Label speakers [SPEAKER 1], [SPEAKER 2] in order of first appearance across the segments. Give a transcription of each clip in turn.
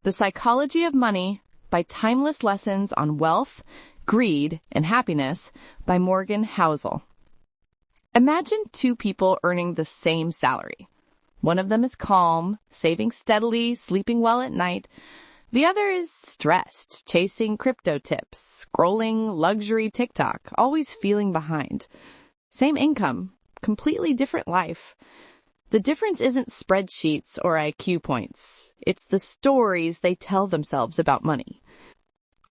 [SPEAKER 1] The Psychology of Money by Timeless Lessons on Wealth, Greed, and Happiness by Morgan Housel. Imagine two people earning the same salary. One of them is calm, saving steadily, sleeping well at night. The other is stressed, chasing crypto tips, scrolling luxury TikTok, always feeling behind. Same income, completely different life. The difference isn't spreadsheets or IQ points. It's the stories they tell themselves about money.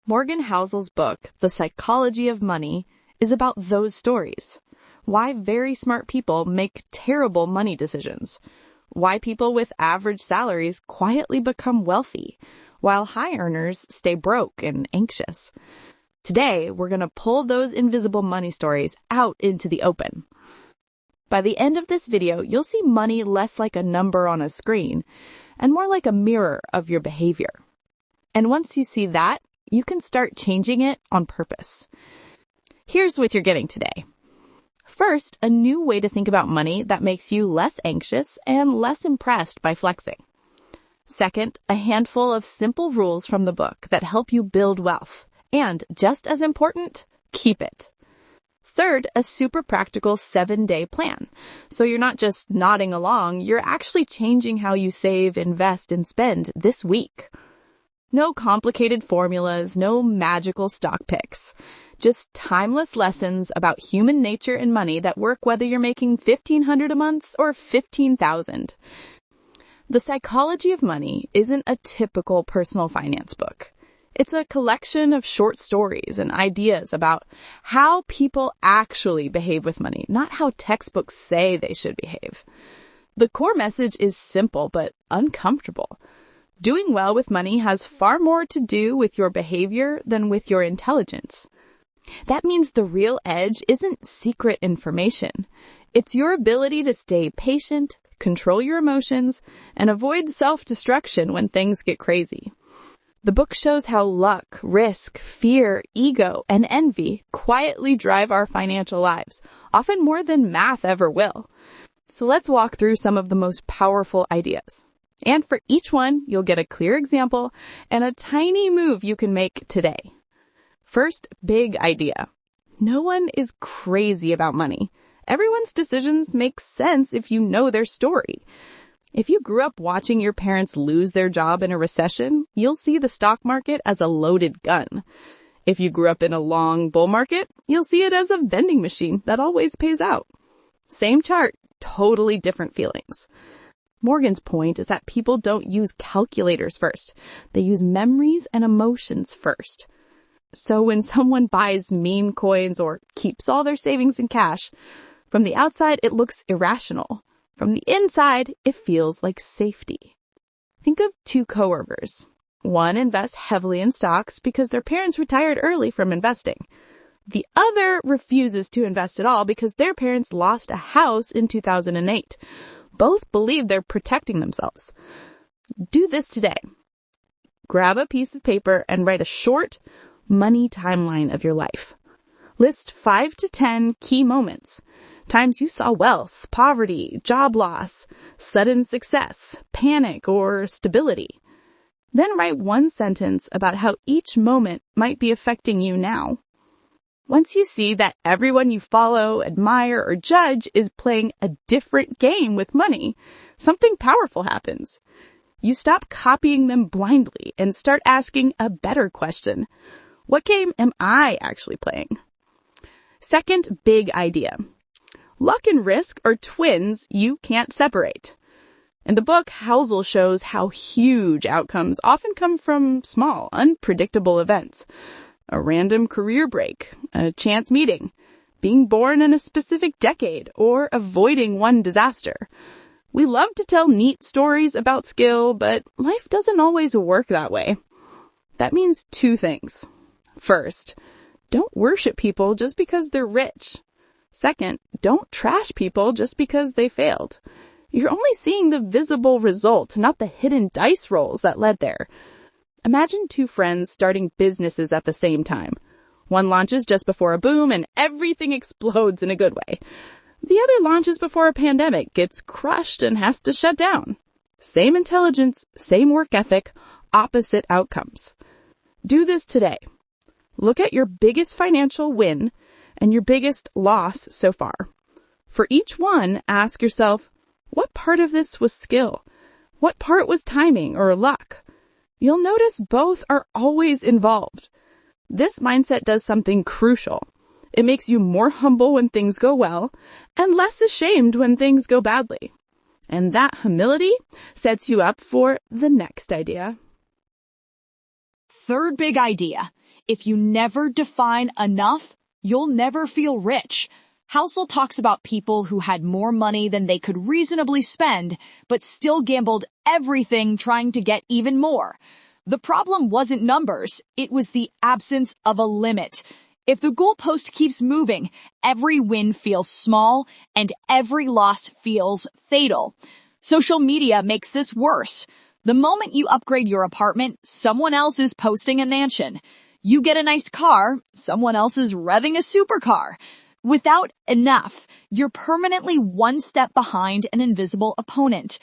[SPEAKER 1] Morgan Housel's book, The Psychology of Money, is about those stories. Why very smart people make terrible money decisions. Why people with average salaries quietly become wealthy, while high earners stay broke and anxious. Today, we're going to pull those invisible money stories out into the open. By the end of this video, you'll see money less like a number on a screen and more like a mirror of your behavior. And once you see that, you can start changing it on purpose. Here's what you're getting today. First, a new way to think about money that makes you less anxious and less impressed by flexing. Second, a handful of simple rules from the book that help you build wealth. And, just as important, keep it. Third, a super practical 7-day plan. So you're not just nodding along, you're actually changing how you save, invest, and spend this week. No complicated formulas, no magical stock picks. Just timeless lessons about human nature and money that work whether you're making $1,500 a month or $15,000. The Psychology of Money isn't a typical personal finance book. It's a collection of short stories and ideas about how people actually behave with money, not how textbooks say they should behave. The core message is simple but uncomfortable. Doing well with money has far more to do with your behavior than with your intelligence. That means the real edge isn't secret information. It's your ability to stay patient, control your emotions, and avoid self-destruction when things get crazy. The book shows how luck, risk, fear, ego, and envy quietly drive our financial lives, often more than math ever will. So let's walk through some of the most powerful ideas. And for each one, you'll get a clear example and a tiny move you can make today. First, big idea. No one is crazy about money. Everyone's decisions make sense if you know their story. If you grew up watching your parents lose their job in a recession, you'll see the stock market as a loaded gun. If you grew up in a long bull market, you'll see it as a vending machine that always pays out. Same chart, totally different feelings. Morgan's point is that people don't use calculators first. They use memories and emotions first. So when someone buys meme coins or keeps all their savings in cash, from the outside it looks irrational. From the inside, it feels like safety. Think of two coworkers. One invests heavily in stocks because their parents retired early from investing. The other refuses to invest at all because their parents lost a house in 2008. Both believe they're protecting themselves. Do this today. Grab a piece of paper and write a short money timeline of your life. List 5 to 10 key moments. Times you saw wealth, poverty, job loss, sudden success, panic, or stability. Then write one sentence about how each moment might be affecting you now. Once you see that everyone you follow, admire, or judge is playing a different game with money, something powerful happens. You stop copying them blindly and start asking a better question. What game am I actually playing? Second big idea. Luck and risk are twins you can't separate. In the book, Housel shows how huge outcomes often come from small, unpredictable events. A random career break, a chance meeting, being born in a specific decade, or avoiding one disaster. We love to tell neat stories about skill, but life doesn't always work that way. That means two things. First, don't worship people just because they're rich. Second, don't trash people just because they failed. You're only seeing the visible result, not the hidden dice rolls that led there. Imagine two friends starting businesses at the same time. One launches just before a boom and everything explodes in a good way. The other launches before a pandemic, gets crushed and has to shut down. Same intelligence, same work ethic, opposite outcomes. Do this today. Look at your biggest financial win and your biggest loss so far. For each one, ask yourself, what part of this was skill? What part was timing or luck? You'll notice both are always involved. This mindset does something crucial. It makes you more humble when things go well and less ashamed when things go badly. And that humility sets you up for the next idea.
[SPEAKER 2] Third big idea. If you never define enough, you'll never feel rich. Housel talks about people who had more money than they could reasonably spend, but still gambled everything trying to get even more. The problem wasn't numbers, it was the absence of a limit. If the goalpost keeps moving, every win feels small and every loss feels fatal. Social media makes this worse. The moment you upgrade your apartment, someone else is posting a mansion. You get a nice car, someone else is revving a supercar. Without enough, you're permanently one step behind an invisible opponent.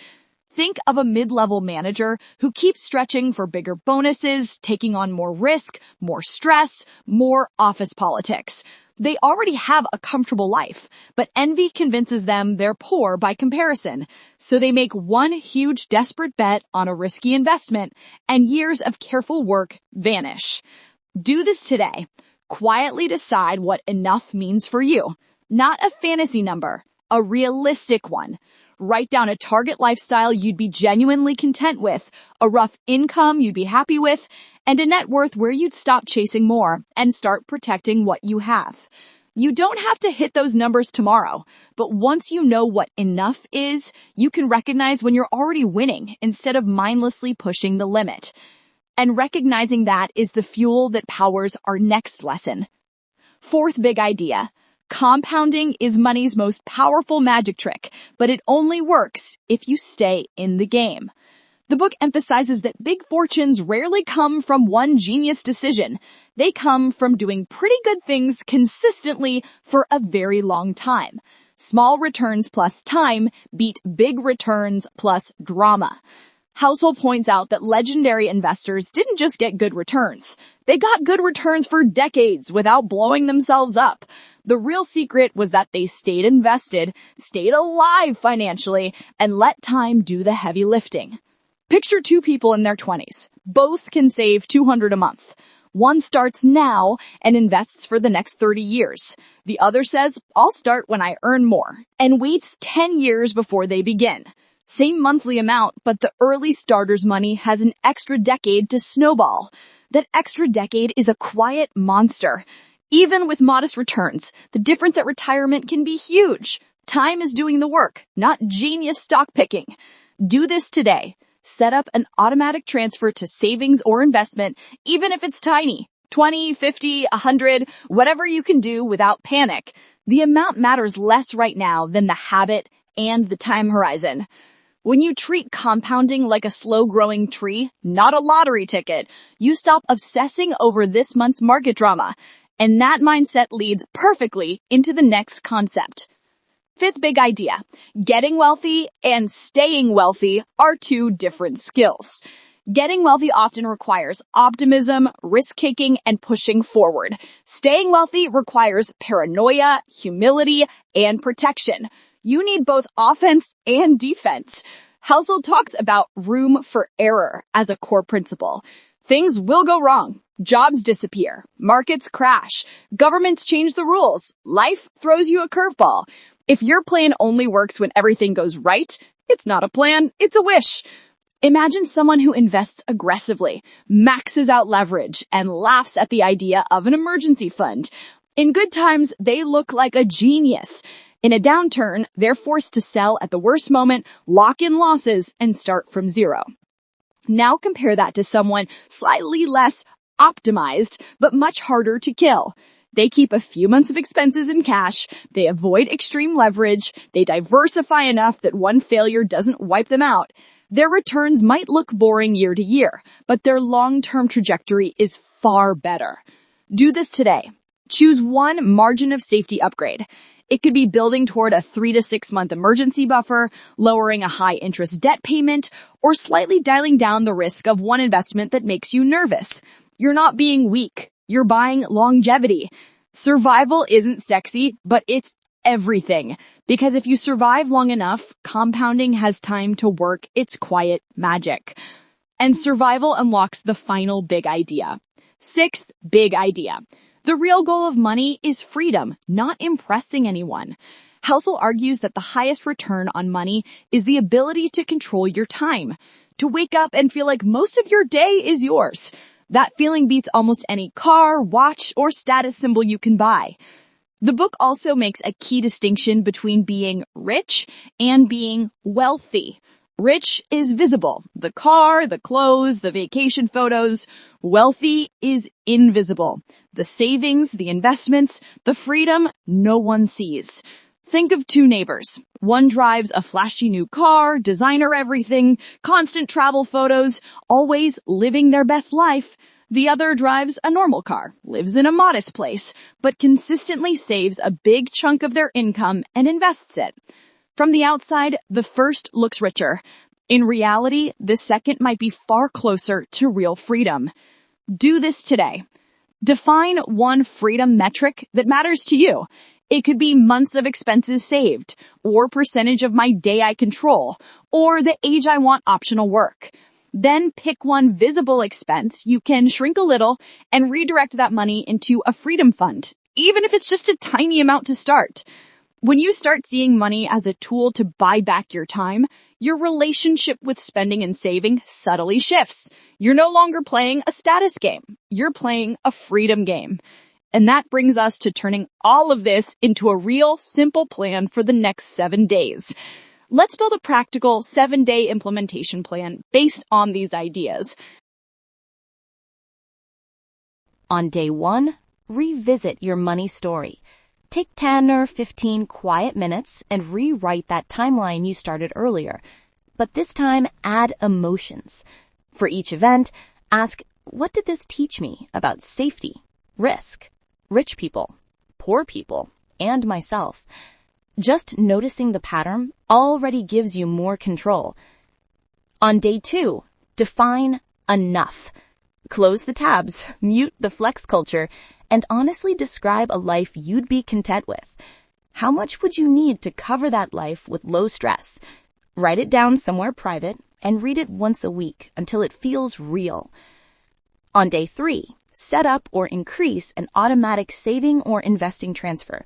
[SPEAKER 2] Think of a mid-level manager who keeps stretching for bigger bonuses, taking on more risk, more stress, more office politics. They already have a comfortable life, but envy convinces them they're poor by comparison. So they make one huge desperate bet on a risky investment, and years of careful work vanish. Do this today. Quietly decide what enough means for you. Not a fantasy number, a realistic one. Write down a target lifestyle you'd be genuinely content with, a rough income you'd be happy with, and a net worth where you'd stop chasing more and start protecting what you have. You don't have to hit those numbers tomorrow, but once you know what enough is, you can recognize when you're already winning instead of mindlessly pushing the limit. And recognizing that is the fuel that powers our next lesson. Fourth big idea. Compounding is money's most powerful magic trick, but it only works if you stay in the game. The book emphasizes that big fortunes rarely come from one genius decision. They come from doing pretty good things consistently for a very long time. Small returns plus time beat big returns plus drama. Housel points out that legendary investors didn't just get good returns. They got good returns for decades without blowing themselves up. The real secret was that they stayed invested, stayed alive financially, and let time do the heavy lifting. Picture two people in their 20s. Both can save $200 a month. One starts now and invests for the next 30 years. The other says, I'll start when I earn more, and waits 10 years before they begin. Same monthly amount, but the early starter's money has an extra decade to snowball. That extra decade is a quiet monster. Even with modest returns, the difference at retirement can be huge. Time is doing the work, not genius stock picking. Do this today. Set up an automatic transfer to savings or investment, even if it's tiny. 20, 50, 100, whatever you can do without panic. The amount matters less right now than the habit and the time horizon. When you treat compounding like a slow-growing tree, not a lottery ticket, you stop obsessing over this month's market drama. And that mindset leads perfectly into the next concept. Fifth big idea. Getting wealthy and staying wealthy are two different skills. Getting wealthy often requires optimism, risk-taking, and pushing forward. Staying wealthy requires paranoia, humility, and protection. You need both offense and defense. Housel talks about room for error as a core principle. Things will go wrong. Jobs disappear. Markets crash. Governments change the rules. Life throws you a curveball. If your plan only works when everything goes right, it's not a plan, it's a wish. Imagine someone who invests aggressively, maxes out leverage, and laughs at the idea of an emergency fund. In good times, they look like a genius. In a downturn, they're forced to sell at the worst moment, lock in losses, and start from zero. Now compare that to someone slightly less optimized, but much harder to kill. They keep a few months of expenses in cash, they avoid extreme leverage, they diversify enough that one failure doesn't wipe them out. Their returns might look boring year to year, but their long-term trajectory is far better. Do this today. Choose one margin of safety upgrade. It could be building toward a 3 to 6 month emergency buffer, lowering a high interest debt payment, or slightly dialing down the risk of one investment that makes you nervous. You're not being weak. You're buying longevity. Survival isn't sexy, but it's everything. Because if you survive long enough, compounding has time to work its quiet magic. And survival unlocks the final big idea. Sixth big idea. The real goal of money is freedom, not impressing anyone. Housel argues that the highest return on money is the ability to control your time, to wake up and feel like most of your day is yours. That feeling beats almost any car, watch, or status symbol you can buy. The book also makes a key distinction between being rich and being wealthy. Rich is visible. The car, the clothes, the vacation photos. Wealthy is invisible. The savings, the investments, the freedom no one sees. Think of two neighbors. One drives a flashy new car, designer everything, constant travel photos, always living their best life. The other drives a normal car, lives in a modest place, but consistently saves a big chunk of their income and invests it. From the outside, the first looks richer. In reality, the second might be far closer to real freedom. Do this today. Define one freedom metric that matters to you. It could be months of expenses saved, or percentage of my day I control, or the age I want optional work. Then pick one visible expense you can shrink a little and redirect that money into a freedom fund, even if it's just a tiny amount to start. When you start seeing money as a tool to buy back your time, your relationship with spending and saving subtly shifts. You're no longer playing a status game. You're playing a freedom game. And that brings us to turning all of this into a real simple plan for the next 7 days. Let's build a practical 7-day implementation plan based on these ideas.
[SPEAKER 1] On day 1, revisit your money story. Take 10 or 15 quiet minutes and rewrite that timeline you started earlier. But this time, add emotions. For each event, ask, what did this teach me about safety, risk, rich people, poor people, and myself? Just noticing the pattern already gives you more control. On day 2, define enough. Close the tabs, mute the flex culture, and honestly describe a life you'd be content with. How much would you need to cover that life with low stress? Write it down somewhere private and read it once a week until it feels real. On day 3, set up or increase an automatic saving or investing transfer.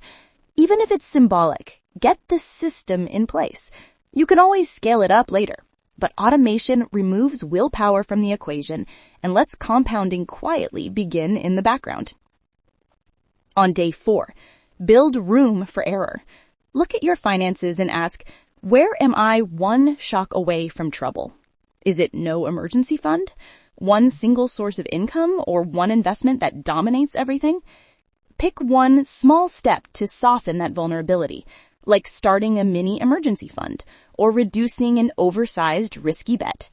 [SPEAKER 1] Even if it's symbolic, get the system in place. You can always scale it up later. But automation removes willpower from the equation and lets compounding quietly begin in the background. On day 4, build room for error. Look at your finances and ask, where am I one shock away from trouble? Is it no emergency fund? One single source of income or one investment that dominates everything? Pick one small step to soften that vulnerability, like starting a mini emergency fund or reducing an oversized risky bet.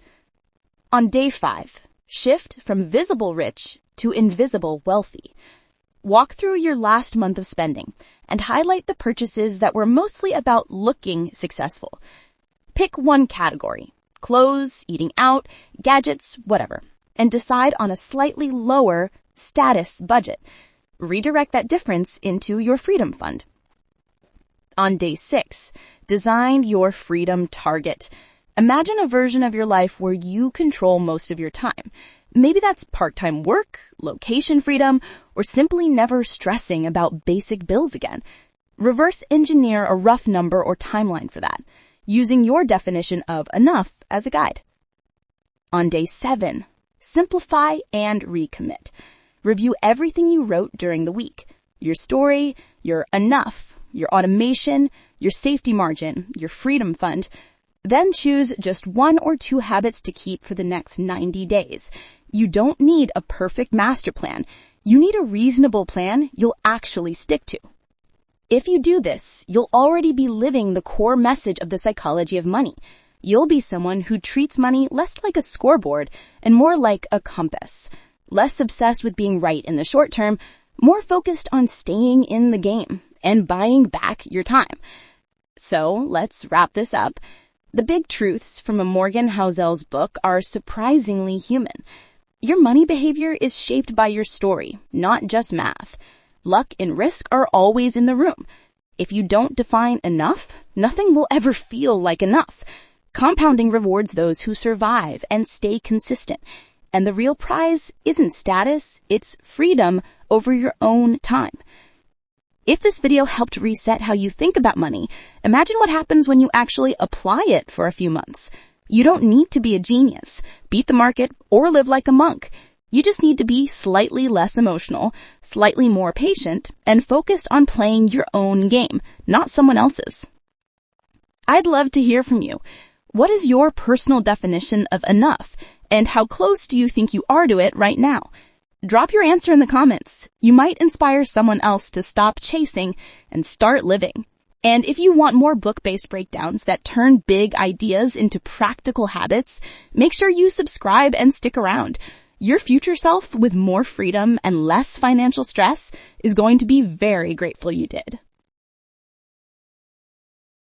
[SPEAKER 1] On day 5, shift from visible rich to invisible wealthy. Walk through your last month of spending and highlight the purchases that were mostly about looking successful. Pick one category, clothes, eating out, gadgets, whatever, and decide on a slightly lower status budget. Redirect that difference into your freedom fund. On day 6, design your freedom target. Imagine a version of your life where you control most of your time. Maybe that's part-time work, location freedom, or simply never stressing about basic bills again. Reverse engineer a rough number or timeline for that, using your definition of enough as a guide. On day 7, simplify and recommit. Review everything you wrote during the week. Your story, your enough, your automation, your safety margin, your freedom fund. Then choose just 1 or 2 habits to keep for the next 90 days. You don't need a perfect master plan. You need a reasonable plan you'll actually stick to. If you do this, you'll already be living the core message of the psychology of money. You'll be someone who treats money less like a scoreboard and more like a compass. Less obsessed with being right in the short term, more focused on staying in the game
[SPEAKER 3] and buying back your time. So let's wrap this up. The big truths from a Morgan Housel's book are surprisingly human. Your money behavior is shaped by your story, not just math. Luck and risk are always in the room. If you don't define enough, nothing will ever feel like enough. Compounding rewards those who survive and stay consistent. And the real prize isn't status, it's freedom over your own time. If this video helped reset how you think about money, imagine what happens when you actually apply it for a few months. You don't need to be a genius, beat the market, or live like a monk. You just need to be slightly less emotional, slightly more patient, and focused on playing your own game, not someone else's. I'd love to hear from you. What is your personal definition of enough, and how close do you think you are to it right now? Drop your answer in the comments. You might inspire someone else to stop chasing and start living. And if you want more book-based breakdowns that turn big ideas into practical habits, make sure you subscribe and stick around. Your future self with more freedom and less financial stress is going to be very grateful you did.